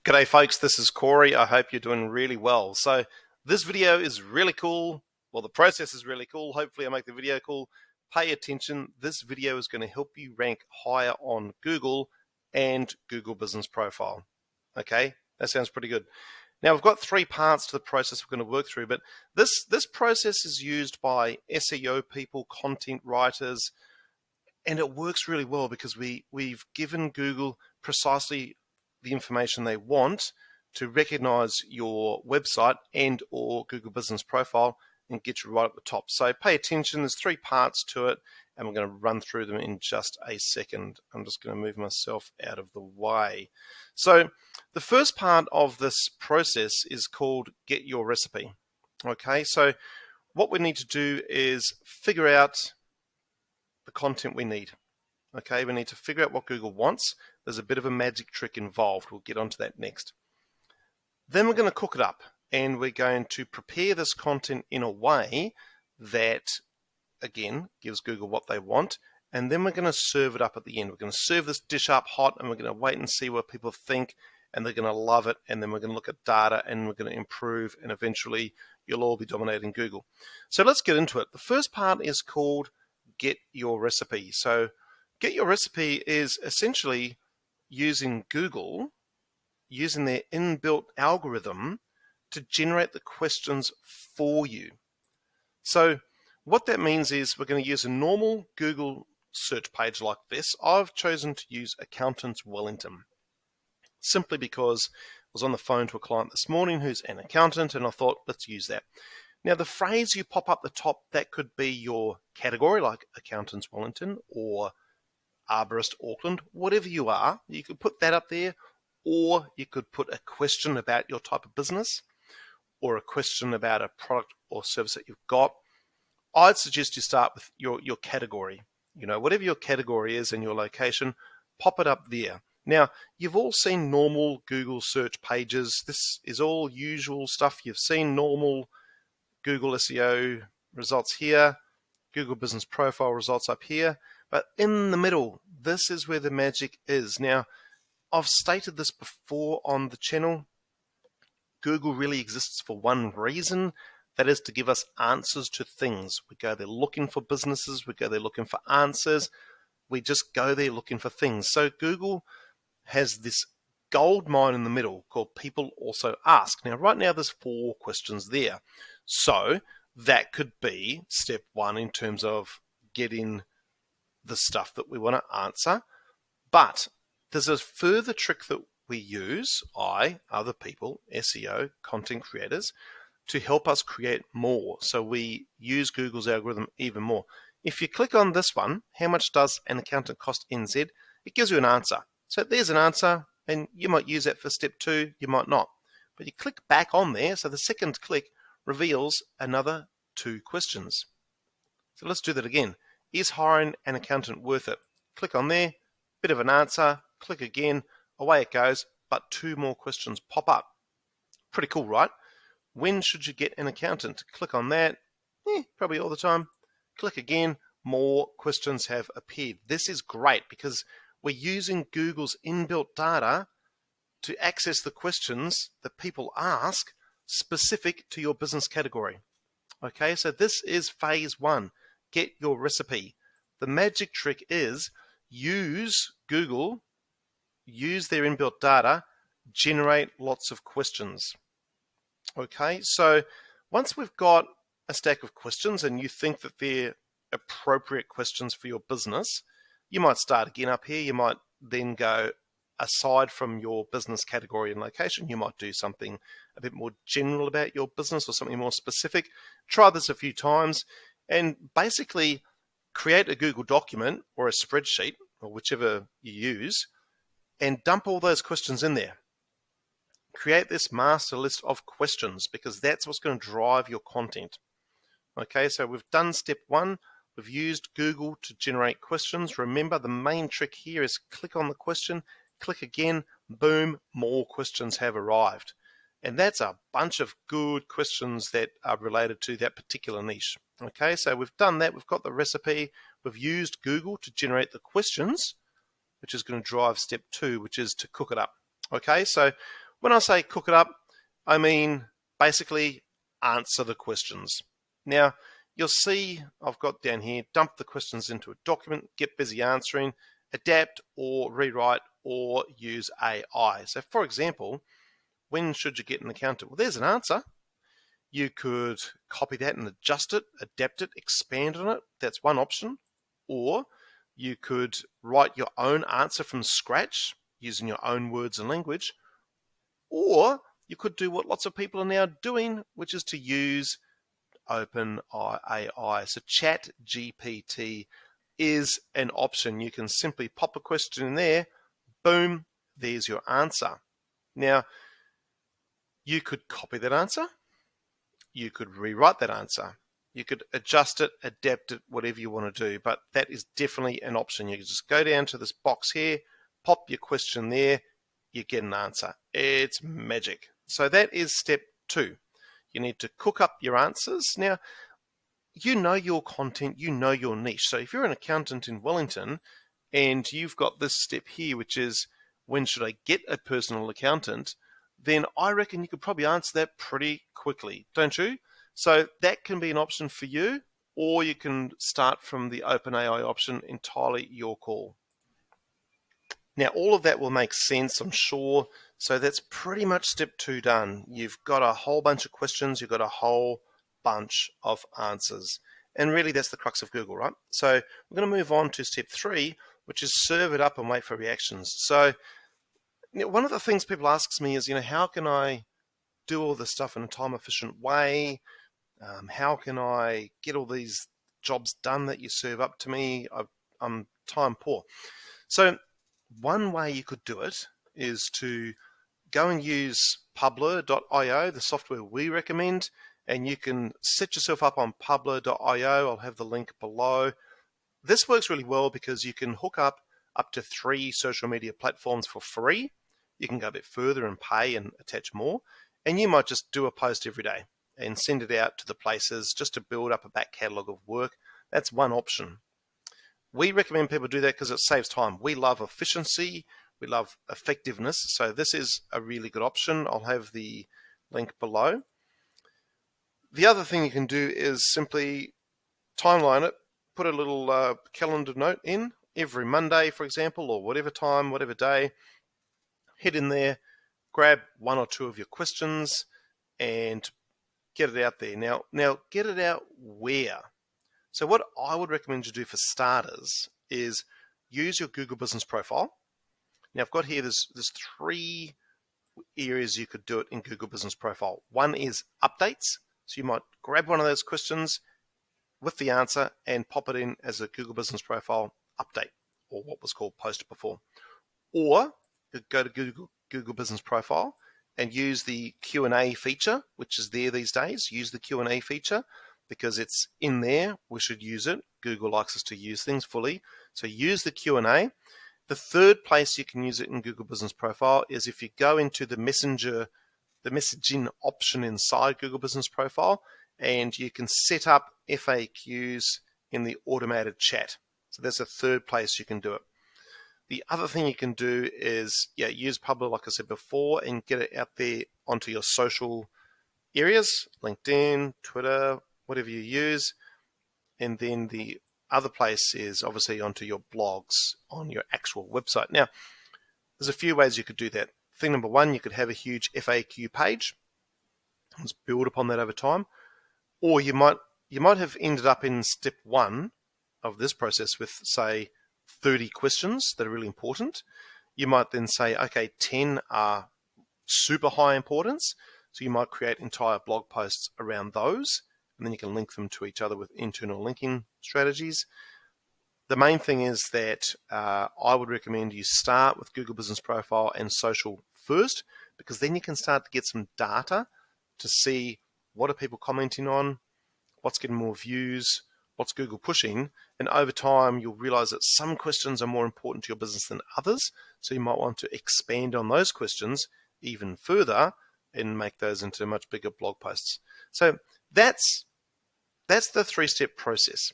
G'day folks, this is Corey. I hope you're doing really well. So this video is really cool. Well, the process is really cool. Hopefully I make the video cool. Pay attention. This video is going to help you rank higher on Google and Google Business Profile. Okay, that sounds pretty good. Now we've got three parts to the process we're going to work through, but this process is used by SEO people, content writers, and it works really well because we've given Google precisely the information they want to recognize your website and or Google Business Profile and get you right at the top. So pay attention, there's three parts to it, and we're going to run through them in just a second. I'm just going to move myself out of the way. So the first part of this process is called Get Your Recipe. Okay, so what we need to do is figure out the content we need. Okay, we need to figure out what Google wants. There's a bit of a magic trick involved. We'll get onto that next. Then we're going to cook it up, and we're going to prepare this content in a way that, again, gives Google what they want, and then we're going to serve it up at the end. We're going to serve this dish up hot, and we're going to wait and see what people think, and they're going to love it, and then we're going to look at data, and we're going to improve, and eventually you'll all be dominating Google. So let's get into it. The first part is called Get Your Recipe. So Get Your Recipe is essentially using Google, using their inbuilt algorithm to generate the questions for you. So what that means is we're going to use a normal Google search page like this. I've chosen to use Accountants Wellington simply because I was on the phone to a client this morning who's an accountant, and I thought, let's use that. Now, the phrase you pop up the top, that could be your category, like Accountants Wellington or Arborist Auckland, whatever you are, you could put that up there, or you could put a question about your type of business or a question about a product or service that you've got. I'd suggest you start with your category. You know, whatever your category is and your location, pop it up there. Now, you've all seen normal Google search pages. This is all usual stuff. You've seen normal Google SEO results here, Google Business Profile results up here. But in the middle, this is where the magic is. Now, I've stated this before on the channel. Google really exists for one reason. That is to give us answers to things. We go there looking for businesses. We go there looking for answers. We just go there looking for things. So Google has this gold mine in the middle called People Also Ask. Now, right now, there's 4 questions there. So that could be step 1 in terms of getting the stuff that we want to answer. But there's a further trick that we use, other people, SEO, content creators, to help us create more. So we use Google's algorithm even more. If you click on this one, how much does an accountant cost NZ? It gives you an answer. So there's an answer, and you might use that for step 2, you might not. But you click back on there, so the second click reveals another 2 questions. So let's do that again. Is hiring an accountant worth it? Click on there, bit of an answer, click again, away it goes, but 2 more questions pop up. Pretty cool, right? When should you get an accountant? Click on that, probably all the time. Click again, more questions have appeared. This is great because we're using Google's inbuilt data to access the questions that people ask specific to your business category. Okay, so this is phase 1. Get your recipe. The magic trick is use Google, use their inbuilt data, generate lots of questions. Okay, so once we've got a stack of questions and you think that they're appropriate questions for your business, you might start again up here. You might then go aside from your business category and location. You might do something a bit more general about your business or something more specific. Try this a few times and basically create a Google document or a spreadsheet or whichever you use and dump all those questions in there. Create this master list of questions because that's what's going to drive your content. Okay, so we've done step 1. We've used Google to generate questions. Remember, the main trick here is click on the question, click again, boom, more questions have arrived. And that's a bunch of good questions that are related to that particular niche. Okay, so we've done that. We've got the recipe. We've used Google to generate the questions, which is going to drive step 2, which is to cook it up. Okay, so When I say cook it up, I mean basically answer the questions. Now, you'll see I've got down here, dump the questions into a document, get busy answering, adapt or rewrite or use AI. So for example, when should you get an accountant? Well, there's an answer. You could copy that and adjust it, adapt it, expand on it. That's one option. Or you could write your own answer from scratch using your own words and language. Or you could do what lots of people are now doing, which is to use OpenAI. So ChatGPT is an option. You can simply pop a question in there, boom, there's your answer. Now, you could copy that answer. You could rewrite that answer. You could adjust it, adapt it, whatever you want to do, but that is definitely an option. You can just go down to this box here, pop your question there, you get an answer. It's magic. So that is step 2. You need to cook up your answers. Now, you know your content, you know your niche. So if you're an accountant in Wellington and you've got this step here, which is when should I get a personal accountant, then I reckon you could probably answer that pretty quickly, don't you? So that can be an option for you, or you can start from the OpenAI option, entirely your call. Now, all of that will make sense, I'm sure. So that's pretty much step 2 done. You've got a whole bunch of questions, you've got a whole bunch of answers. And really, that's the crux of Google, right? So we're going to move on to step 3, which is serve it up and wait for reactions. So one of the things people ask me is, how can I do all this stuff in a time-efficient way? How can I get all these jobs done that you serve up to me? I'm time poor. So one way you could do it is to go and use Publer.io, the software we recommend, and you can set yourself up on Publer.io. I'll have the link below. This works really well because you can hook up to 3 social media platforms for free. You can go a bit further and pay and attach more. And you might just do a post every day and send it out to the places just to build up a back catalogue of work. That's one option. We recommend people do that because it saves time. We love efficiency. We love effectiveness. So this is a really good option. I'll have the link below. The other thing you can do is simply timeline it, put a little calendar note in every Monday, for example, or whatever time, whatever day. Hit in there, grab 1 or 2 of your questions and get it out there. Now get it out where? So what I would recommend you do for starters is use your Google Business Profile. Now I've got here, there's 3 areas you could do it in Google Business Profile. One is updates. So you might grab one of those questions with the answer and pop it in as a Google Business Profile update, or what was called post before. Or you go to Google Business Profile and use the Q&A feature, which is there these days. Use the Q&A feature because it's in there. We should use it. Google likes us to use things fully. So use the Q&A. The third place you can use it in Google Business Profile is if you go into the messaging option inside Google Business Profile, and you can set up FAQs in the automated chat. So that's a third place you can do it. The other thing you can do is use Publer, like I said before, and get it out there onto your social areas, LinkedIn, Twitter, whatever you use. And then the other place is obviously onto your blogs on your actual website. Now, there's a few ways you could do that. Thing number 1, you could have a huge FAQ page. Let's build upon that over time. Or you might have ended up in step 1 of this process with, say, 30 questions that are really important. You might then say, okay, 10 are super high importance. So you might create entire blog posts around those, and then you can link them to each other with internal linking strategies. The main thing is that I would recommend you start with Google Business Profile and social first, because then you can start to get some data to see what are people commenting on, what's getting more views, what's Google pushing, and over time you'll realize that some questions are more important to your business than others, so you might want to expand on those questions even further and make those into much bigger blog posts. So that's the 3-step process.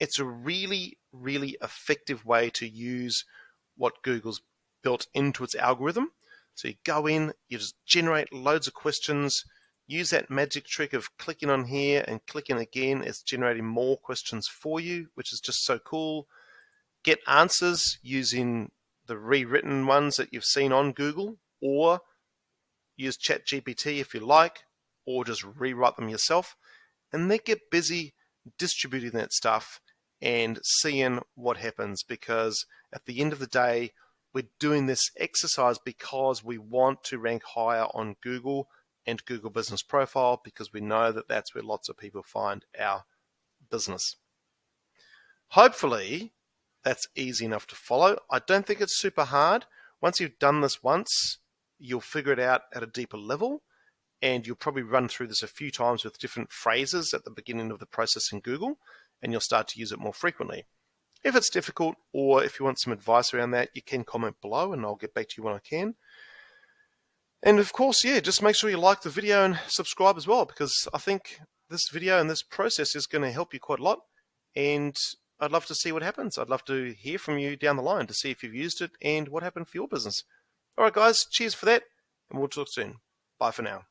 It's a really, really effective way to use what Google's built into its algorithm. So you go in, you just generate loads of questions, use that magic trick of clicking on here and clicking again. It's generating more questions for you, which is just so cool. Get answers using the rewritten ones that you've seen on Google, or use ChatGPT if you like, or just rewrite them yourself, and then get busy distributing that stuff and seeing what happens, because at the end of the day, we're doing this exercise because we want to rank higher on Google and Google Business Profile, because we know that that's where lots of people find our business. Hopefully, that's easy enough to follow. I don't think it's super hard. Once you've done this once, you'll figure it out at a deeper level, and you'll probably run through this a few times with different phrases at the beginning of the process in Google, and you'll start to use it more frequently. If it's difficult, or if you want some advice around that, you can comment below and I'll get back to you when I can. And of course, yeah, just make sure you like the video and subscribe as well, because I think this video and this process is going to help you quite a lot, and I'd love to see what happens. I'd love to hear from you down the line to see if you've used it and what happened for your business. All right, guys, cheers for that, and we'll talk soon. Bye for now.